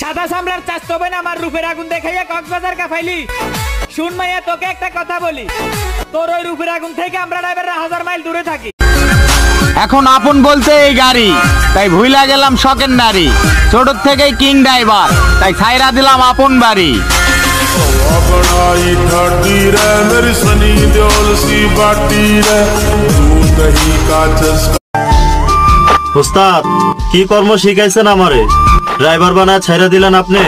সাদা সামলার চাষ তবে না আমার রূপের আগুন দেখাইয়া কক্সবাজার কাফাইলি। শুন মাইয়া তোকে একটা কথা বলি, তোর ওই রূপের আগুন থেকে আমরা ড্রাইভাররা 1000 মাইল দূরে থাকি। এখন আপন বলতে এই গাড়ি, তাই ভুইলা গেলাম শখের নারী। ছোট থেকেই কিং ড্রাইভার, তাই ছাইরা দিলাম আপন বাড়ি। ওস্তাদ কি কর্ম শিখাইছেন আমারে? ড্রাইভার বানায় ছেড়ে দিলেন আপনি।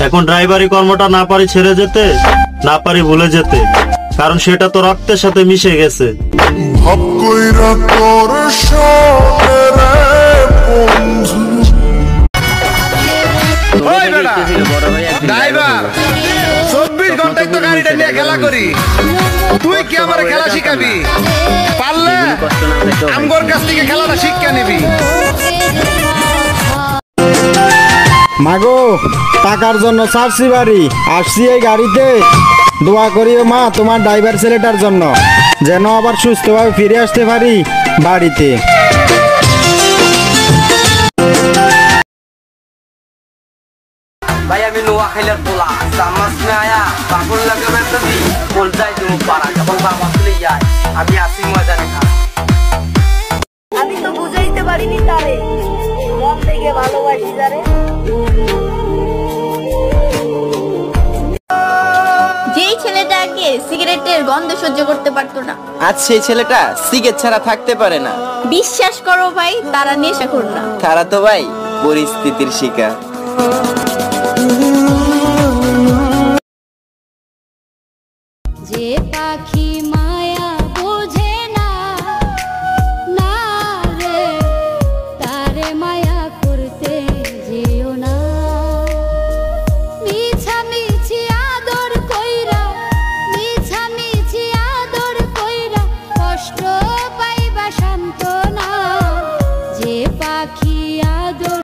এখন ড্রাইভারি কর্মটা না পারি ছেড়ে যেতে, না পারি ভুলে যেতে, কারণ সেটা তো রক্তের সাথে মিশে গেছে। ড্রাইভার 24 ঘন্টায় তো গাড়িটা নিয়ে খেলা করি, তুই কি আমার খেলা শিখাবি? পারলে আমগোর কাছ থেকে খেলাটা শিক্ষা নিবি। মাগো টাকার জন্য ছাড়ছি বাড়ি, আসছি এই গাড়িতে। দোয়া করিও মা তোমার ড্রাইভার ছেলেটার জন্য, যেন আবার সুস্থভাবে ফিরে আসতে পারি বাড়িতে। ভাই আমি নোয়াখালীর পোলা, জামাস মে আয়া বাবুল লাগে বেতবি বল যাই তুমি পারা যখন জামাস লই যায় আমি আসি ময়দানে খা। আমি তো বুঝাইতে পারিনি তারে, মন থেকে ভালোবাসি যারে। যেই ছেলেটা আগে সিগারেটের গন্ধ সহ্য করতে পারতো না, আজ সেই ছেলেটা সিগারেট ছাড়া থাকতে পারে না। বিশ্বাস করো ভাই তারা নেশাখোর না, তারা তো ভাই পরিস্থিতির শিকার।